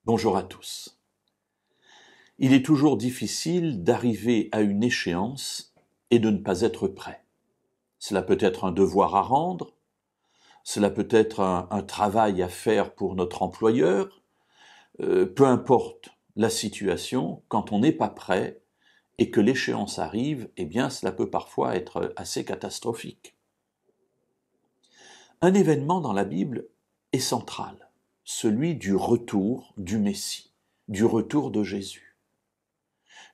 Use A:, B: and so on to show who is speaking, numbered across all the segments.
A: Bonjour à tous. Il est toujours difficile d'arriver à une échéance et de ne pas être prêt. Cela peut être un devoir à rendre, cela peut être un travail à faire pour notre employeur, peu importe la situation, quand on n'est pas prêt et que l'échéance arrive, eh bien cela peut parfois être assez catastrophique. Un événement dans la Bible est central, celui du retour du Messie, du retour de Jésus.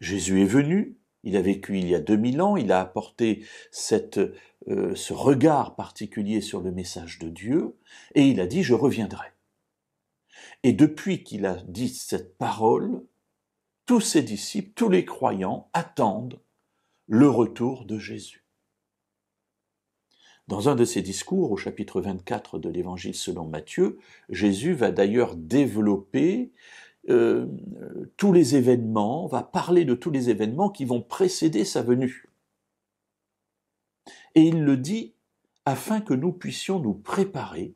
A: Jésus est venu, il a vécu il y a 2000 ans, il a apporté ce regard particulier sur le message de Dieu, et il a dit « je reviendrai ». Et depuis qu'il a dit cette parole, tous ses disciples, tous les croyants attendent le retour de Jésus. Dans un de ses discours, au chapitre 24 de l'Évangile selon Matthieu, Jésus va d'ailleurs développer tous les événements, va parler de tous les événements qui vont précéder sa venue. Et il le dit afin que nous puissions nous préparer,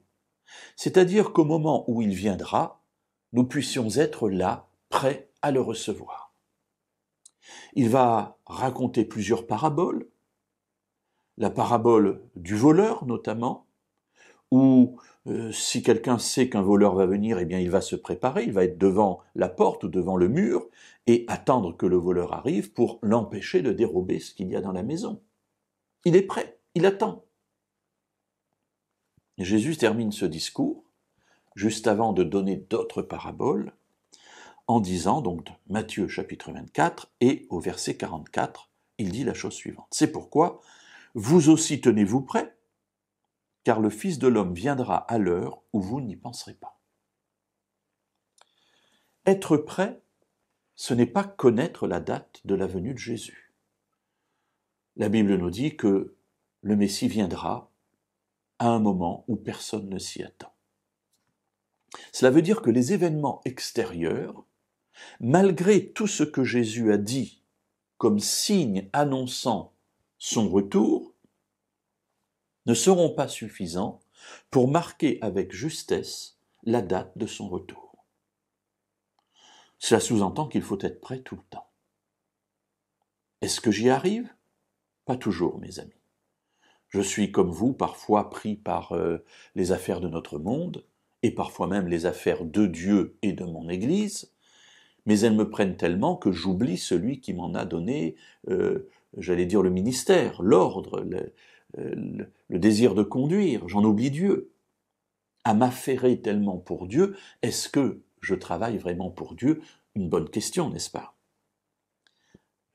A: c'est-à-dire qu'au moment où il viendra, nous puissions être là, prêts à le recevoir. Il va raconter plusieurs paraboles, la parabole du voleur notamment, où si quelqu'un sait qu'un voleur va venir, eh bien il va se préparer, il va être devant la porte ou devant le mur et attendre que le voleur arrive pour l'empêcher de dérober ce qu'il y a dans la maison. Il est prêt, il attend. Et Jésus termine ce discours, juste avant de donner d'autres paraboles, en disant, donc Matthieu chapitre 24, et au verset 44, il dit la chose suivante. C'est pourquoi, vous aussi tenez-vous prêts, car le Fils de l'homme viendra à l'heure où vous n'y penserez pas. Être prêt, ce n'est pas connaître la date de la venue de Jésus. La Bible nous dit que le Messie viendra à un moment où personne ne s'y attend. Cela veut dire que les événements extérieurs, malgré tout ce que Jésus a dit comme signe annonçant son retour, ne seront pas suffisants pour marquer avec justesse la date de son retour. Cela sous-entend qu'il faut être prêt tout le temps. Est-ce que j'y arrive ? Pas toujours, mes amis. Je suis comme vous, parfois pris par les affaires de notre monde, et parfois même les affaires de Dieu et de mon Église, mais elles me prennent tellement que j'oublie celui qui m'en a donné, j'allais dire le ministère, l'ordre, le désir de conduire, j'en oublie Dieu. À m'affairer tellement pour Dieu, est-ce que je travaille vraiment pour Dieu ? Une bonne question, n'est-ce pas ?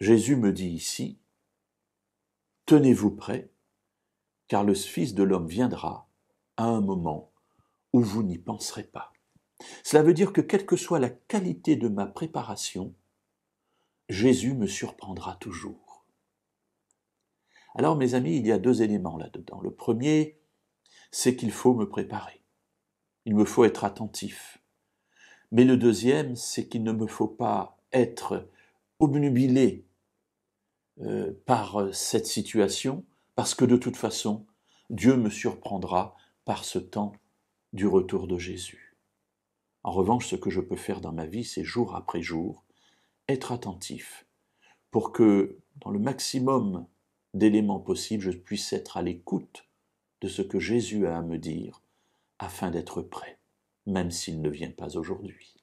A: Jésus me dit ici, tenez-vous prêts, car le Fils de l'homme viendra à un moment où vous n'y penserez pas. Cela veut dire que quelle que soit la qualité de ma préparation, Jésus me surprendra toujours. Alors mes amis, il y a deux éléments là-dedans. Le premier, c'est qu'il faut me préparer. Il me faut être attentif. Mais le deuxième, c'est qu'il ne me faut pas être obnubilé par cette situation, parce que de toute façon, Dieu me surprendra par ce temps du retour de Jésus. En revanche, ce que je peux faire dans ma vie, c'est jour après jour, être attentif, pour que, dans le maximum d'éléments possibles, je puisse être à l'écoute de ce que Jésus a à me dire, afin d'être prêt, même s'il ne vient pas aujourd'hui.